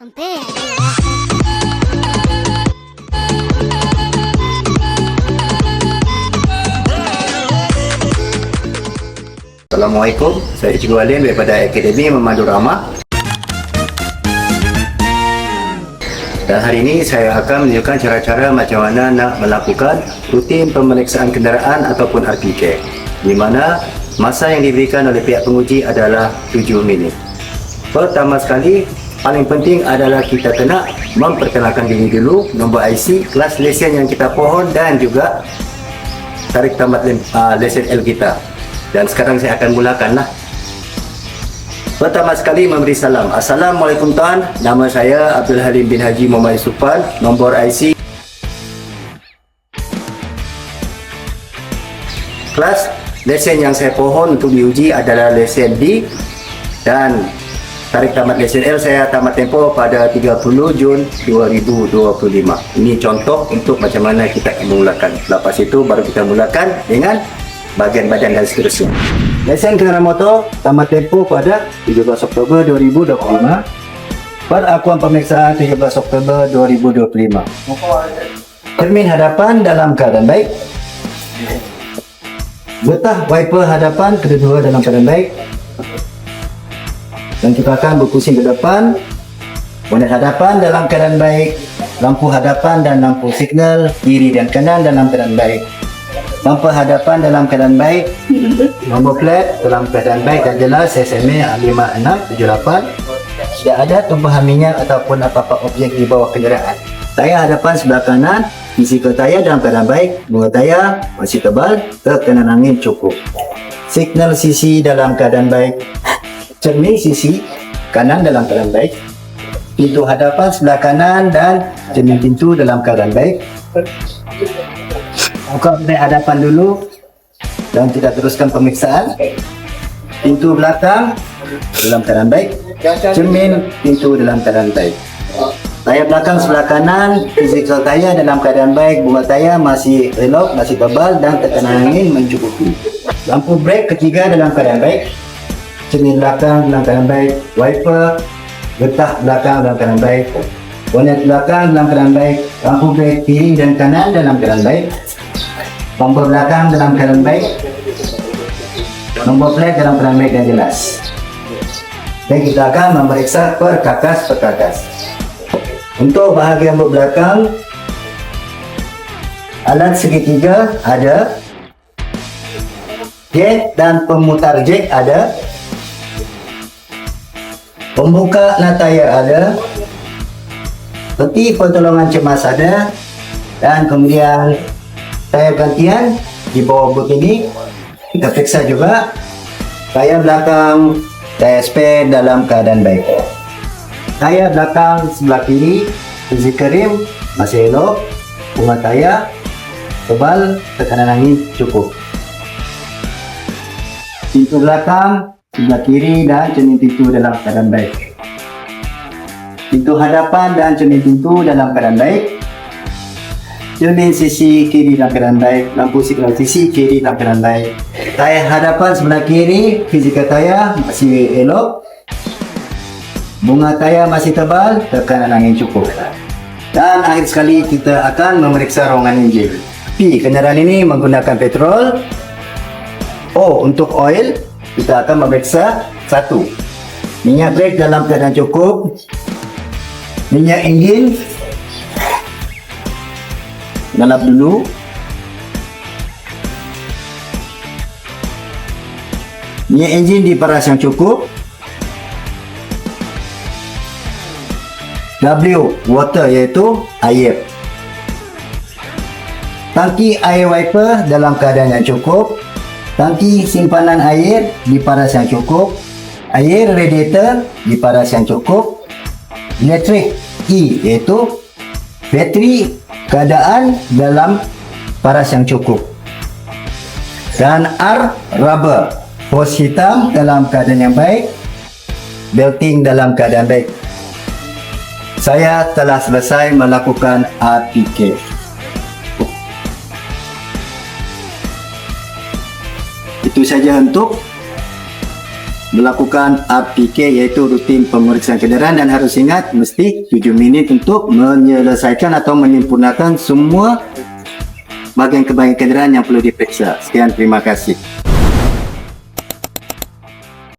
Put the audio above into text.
Ampere. Assalamualaikum, saya Cikgu Alim daripada Akademi Memandu Rahmah. Dan hari ini saya akan menunjukkan cara-cara macam mana nak melakukan rutin pemeriksaan kenderaan ataupun RPK, di mana masa yang diberikan oleh pihak penguji adalah 7 minit. Pertama sekali, paling penting adalah kita kena memperkenalkan diri dulu, nombor IC, kelas lesen yang kita pohon dan juga tarikh tamat lesen L kita. Dan sekarang saya akan mulakanlah. Pertama sekali memberi salam. Assalamualaikum tuan, nama saya Abdul Halim bin Haji Muhammad Supan, nombor IC. Kelas lesen yang saya pohon untuk diuji adalah lesen D dan tarikh tamat lesen L saya tamat tempoh pada 30 Jun 2025. Ini contoh untuk macam mana kita memulakan. Lepas itu baru kita mulakan dengan bahagian badan dan seterusnya. Lesen kenderaan motor tamat tempoh pada 17 Oktober 2025. Perakuan pemeriksaan 17 Oktober 2025. Cermin hadapan dalam keadaan baik. Getah wiper hadapan kedua dalam keadaan baik. Dan kita akan berpusing ke depan. Bonet hadapan dalam keadaan baik. Lampu hadapan dan lampu signal kiri dan kanan dalam keadaan baik. Bumper hadapan dalam keadaan baik. Nombor plat dalam keadaan baik dan jelas. SMA 5678. Tidak ada tumpahan minyak ataupun apa-apa objek di bawah kenderaan. Tayar hadapan sebelah kanan. Fizikal tayar dalam keadaan baik. Bunga tayar masih tebal. Tekanan angin cukup. Signal sisi dalam keadaan baik. Cermin sisi kanan dalam keadaan baik. Pintu hadapan sebelah kanan dan cermin pintu dalam keadaan baik. Buka pintu hadapan dulu dan kita teruskan pemeriksaan. Pintu belakang dalam keadaan baik. Cermin pintu dalam keadaan baik. Tayar belakang sebelah kanan, fizikal tayar dalam keadaan baik. Bunga tayar masih elok, masih tebal dan tekanan angin mencukupi. Lampu brek ketiga dalam keadaan baik. Cermin belakang dalam keadaan baik. Wiper getah belakang dalam keadaan baik. Bonet belakang dalam keadaan baik. Lampu brek kiri dan kanan dalam keadaan baik. Bumper belakang dalam keadaan baik. Nombor plat dalam keadaan baik dan jelas. Dan kita akan memeriksa per kakas. Untuk bahagian belakang, alat segitiga ada, jack dan pemutar jack ada, pembuka tayar ada, peti pertolongan cemas ada, dan kemudian tayar gantian di bawah bot ini. Kita periksa juga tayar belakang, tayar spare dalam keadaan baik. Tayar belakang sebelah kiri, fizikal rim masih elok, bunga tayar tebal, tekanan angin cukup. Pintu belakang sebelah kiri dan cermin pintu dalam keadaan baik. Pintu hadapan dan cermin pintu dalam keadaan baik. Cermin sisi kiri dalam keadaan baik. Lampu signal sisi kiri dalam keadaan baik. Tayar hadapan sebelah kiri, fizikal tayar masih elok. Bunga tayar masih tebal, tekanan angin cukup. Dan akhir sekali kita akan memeriksa ruangan enjin. P, kenderaan ini menggunakan petrol. O, untuk oil, kita akan memeriksa 1. Minyak brake dalam keadaan cukup. Minyak enjin lalap dulu. Minyak enjin diperas yang cukup. W, water iaitu air. Tangki air wiper dalam keadaan yang cukup. Tangki simpanan air diparas yang cukup. Air radiator diparas yang cukup. Elektrik E iaitu bateri keadaan dalam paras yang cukup. Dan R, rubber, hos hitam dalam keadaan yang baik. Belting dalam keadaan baik. Saya telah selesai melakukan RPK. Itu saja untuk melakukan RPK iaitu rutin pemeriksaan kenderaan, dan harus ingat mesti 7 minit untuk menyelesaikan atau menyempurnakan semua bahagian kenderaan yang perlu diperiksa. Sekian, terima kasih.